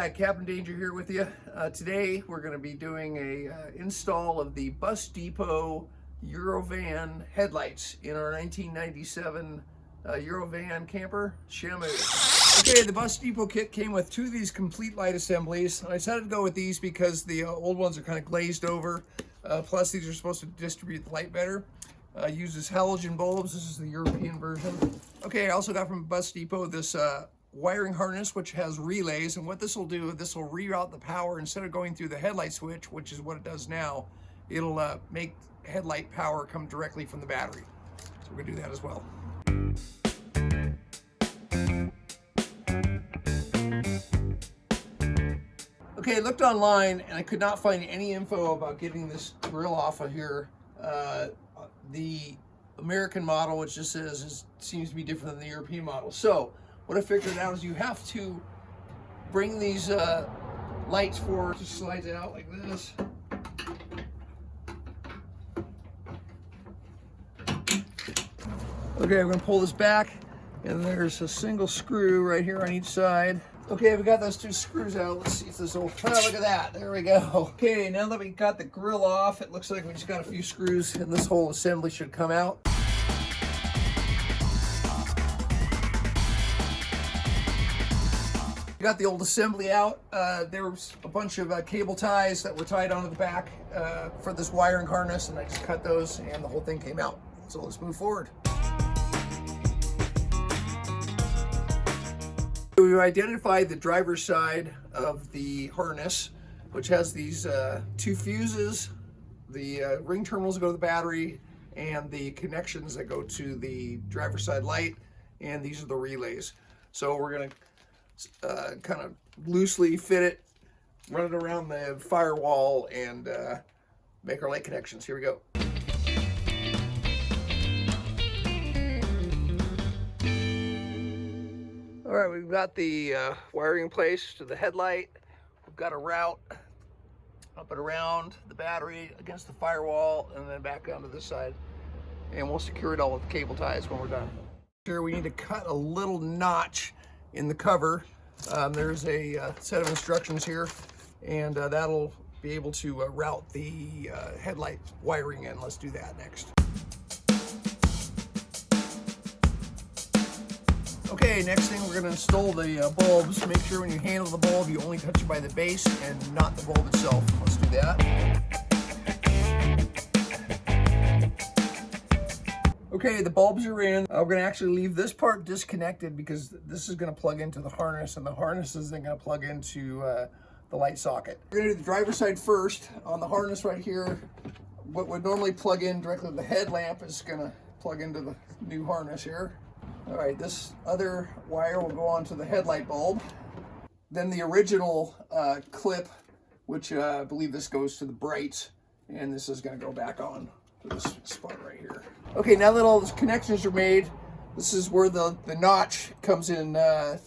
Hi, Captain Danger here with you. Today we're going to be doing a install of the Bus Depot Eurovan headlights in our 1997 Eurovan camper, Shamu. Okay, the Bus Depot kit came with two of these complete light assemblies. I decided to go with these because the old ones are kind of glazed over. Plus these are supposed to distribute the light better. Uses halogen bulbs. This is the European version. Okay, I also got from Bus Depot this wiring harness which has relays, and what this will do, this will reroute the power. Instead of going through the headlight switch, which is what it does now, it'll make headlight power come directly from the battery. So we're gonna do that as well. Okay, I looked online and I could not find any info about getting this grill off of here. The American model, which just says seems to be different than the European model. So what I figured out is you have to bring these lights forward. Just slides it out like this. Okay, we're gonna pull this back, and there's a single screw right here on each side. Okay, we got those two screws out. Let's see if this will, oh, look at that, there we go. Okay, now that we got the grill off, it looks like we just got a few screws and this whole assembly should come out. Got the old assembly out. There was a bunch of cable ties that were tied onto the back for this wiring harness, and I just cut those and the whole thing came out. So let's move forward. We've identified the driver's side of the harness, which has these two fuses, the ring terminals that go to the battery, and the connections that go to the driver's side light, and these are the relays. So we're going to kind of loosely fit it, run it around the firewall, and make our light connections. Here we go. All right, we've got the wiring in place to the headlight. We've got a route up and around the battery against the firewall, and then back onto this side. And we'll secure it all with cable ties when we're done. Here we need to cut a little notch in the cover. There's a set of instructions here, and that'll be able to route the headlight wiring in. Let's do that next. Okay, next thing we're going to install the bulbs. Make sure when you handle the bulb you only touch it by the base and not the bulb itself. Let's do that. Okay, the bulbs are in. We're going to actually leave this part disconnected because this is going to plug into the harness, and the harness is then going to plug into the light socket. We're going to do the driver's side first. On the harness right here, what would normally plug in directly to the headlamp is going to plug into the new harness here. All right, this other wire will go onto the headlight bulb. Then the original clip, which I believe this goes to the brights, and this is going to go back on to this spot right here. Okay, now that all those connections are made, this is where the notch comes in to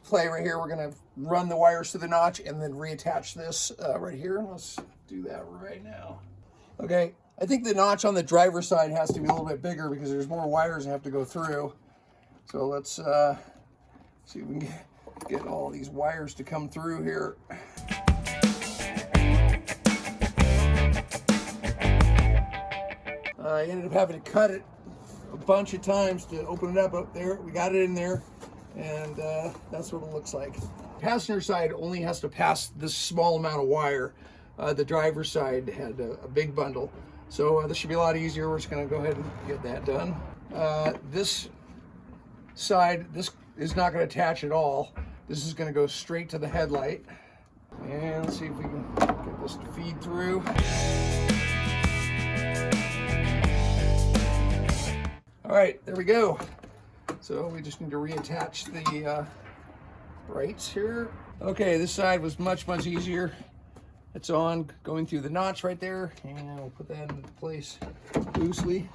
play right here. We're going to run the wires to the notch and then reattach this right here. Let's do that right now. Okay, I think the notch on the driver's side has to be a little bit bigger because there's more wires that have to go through. So let's see if we can get all these wires to come through here. I ended up having to cut it a bunch of times to open it up there. We got it in there, and that's what it looks like. Passenger side only has to pass this small amount of wire. The driver's side had a big bundle. So this should be a lot easier. We're just gonna go ahead and get that done. This side, this is not going to attach at all. This is going to go straight to the headlight. And let's see if we can get this to feed through. All right, there we go. So we just need to reattach the brights here. Okay, this side was much easier. It's on, going through the notch right there, and we'll put that into place loosely.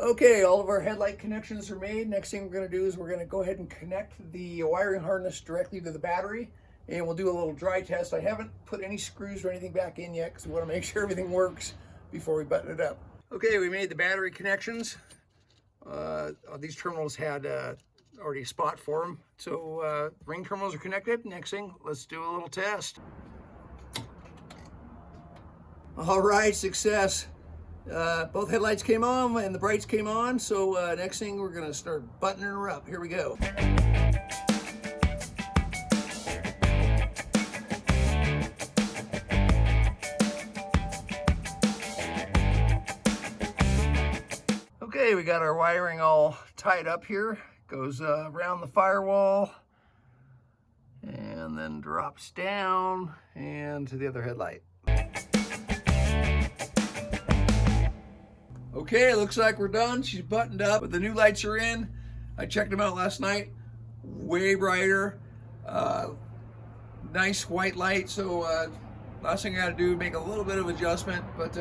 Okay, all of our headlight connections are made. Next thing we're going to do is we're going to go ahead and connect the wiring harness directly to the battery, and we'll do a little dry test. I haven't put any screws or anything back in yet because we want to make sure everything works before we button it up. Okay, we made the battery connections. These terminals had already a spot for them. So ring terminals are connected. Next thing, let's do a little test. All right, success. Both headlights came on and the brights came on. So next thing, we're gonna start buttoning her up. Here we go. Okay, we got our wiring all tied up here. Goes around the firewall and then drops down and to the other headlight. Okay, looks like we're done. She's buttoned up, but the new lights are in. I checked them out last night. Way brighter. Nice white light. So last thing I got to do is make a little bit of adjustment, but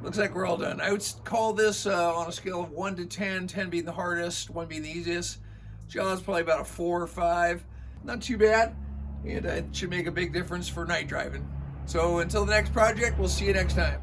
looks like we're all done. I would call this on a scale of 1 to 10, 10 being the hardest, 1 being the easiest. Jaw's probably about a 4 or 5. Not too bad, and it should make a big difference for night driving. So until the next project, we'll see you next time.